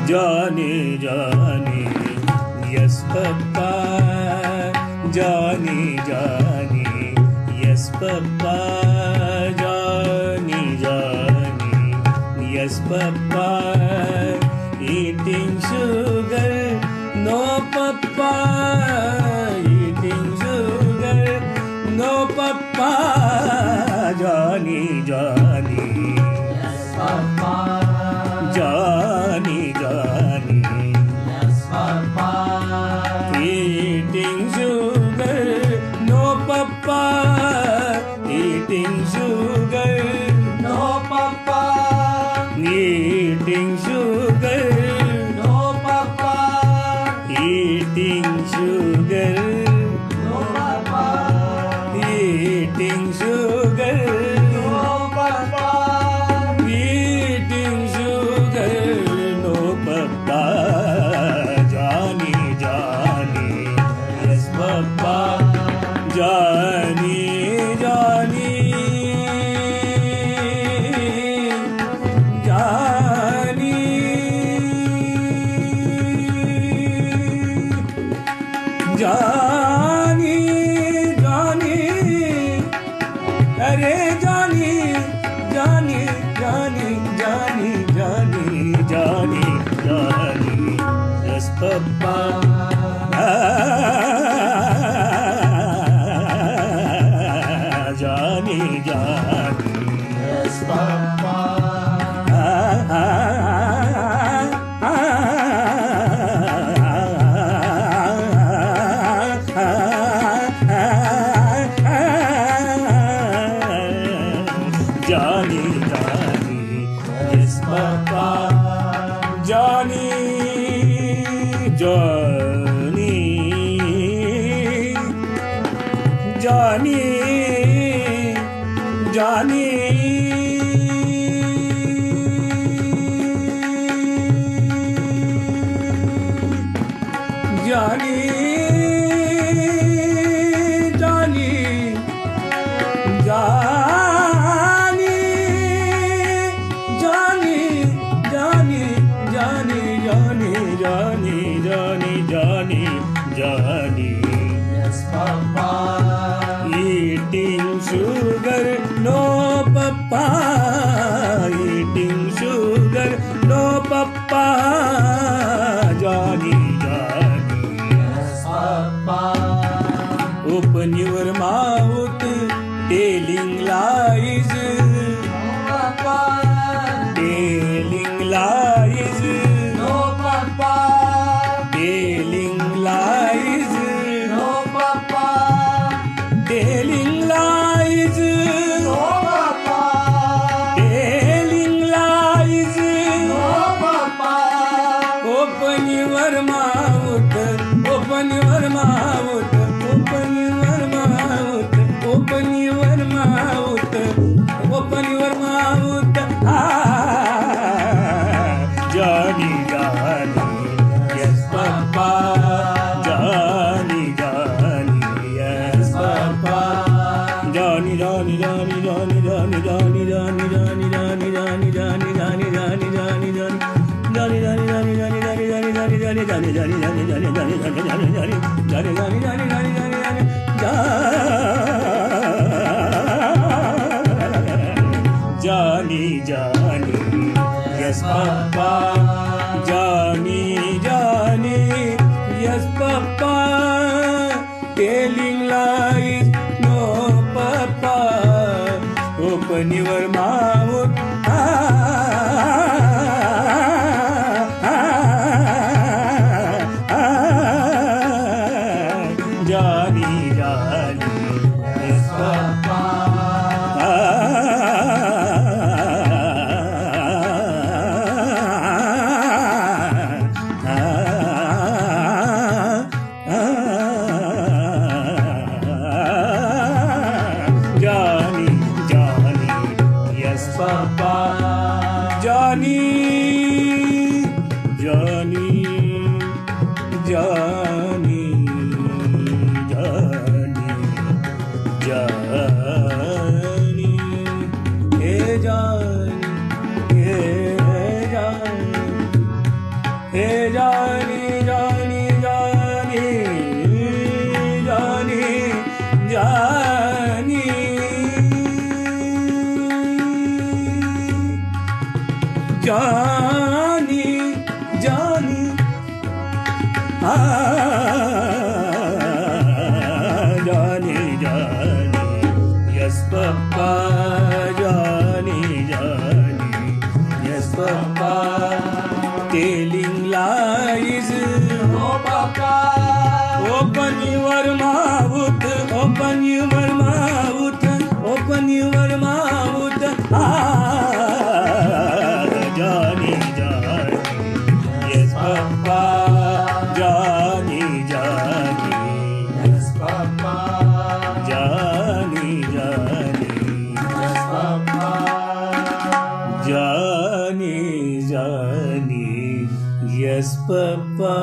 Johnny, Johnny, yes Papa. Johnny, Johnny, yes Papa. Johnny, Johnny, yes Papa. Eating sugar, no Papa. Eating sugar, no Papa. Johnny, Johnny, Yes, Papa. Johnny, Johnny, Yes, Papa. eating sugar, no Papa. Eating sugar, No, Papa. eating sugar, No, Papa. eating sugar, No, Papa. eating sugar, No, Papa. eating sugar, no Papa. Johnny, Johnny, yes Papa. Johnny, Johnny, Johnny, Johnny, Johnny, अरे Johnny, Johnny, Johnny, Johnny, Johnny, Johnny, Johnny, yes Papa. Johnny, Johnny, Yes, Papa. Johnny, Johnny, yes Papa. Johnny, Johnny, Johnny, Johnny, Johnny, Johnny, Johnny, Johnny, Johnny, Johnny, Johnny, Johnny, Johnny, Johnny, Johnny, Yes, Papa. eating sugar, no Papa. Eating sugar, no Papa. Johnny, Johnny, Yes, Papa. open your mouth, telling lies, Papa. telling lies, No, Papa. telling lies, No, Papa. telling lies, No, Papa. telling lies. No, Papa. Open your mouth, open your mouth, open your mouth, open your mouth, open your mouth. Johnny, Johnny, yes Papa. Johnny, Johnny, yes Papa. Johnny, Johnny, Johnny, Johnny, Johnny, Johnny, Johnny, Johnny, Johnny, Johnny, Johnny, Johnny, Johnny, Johnny, Johnny. Johnny, Johnny, Johnny, Johnny, Johnny, Johnny, Johnny, Johnny, Johnny, Johnny, Johnny, Johnny, Johnny, Johnny, Johnny, Johnny, Johnny, Johnny, Johnny, yes Papa. Johnny, Johnny, yes Papa. Telling lies, no Papa. Open your mouth. Johnny, Johnny, yes Papa. Johnny, Johnny, yes Papa. Johnny, Johnny, Johnny, Johnny, Johnny, hey Johnny, Johnny, Johnny, Johnny, Johnny, yes, Papa, Johnny, Johnny, yes, Papa, telling lies. No, Papa. Open your mouth, open your mouth, open your mouth. Johnny, Johnny, yes, Papa. Johnny, Johnny, Yes, Papa. Johnny, Johnny, Yes, Papa. Johnny, Johnny, yes, Papa.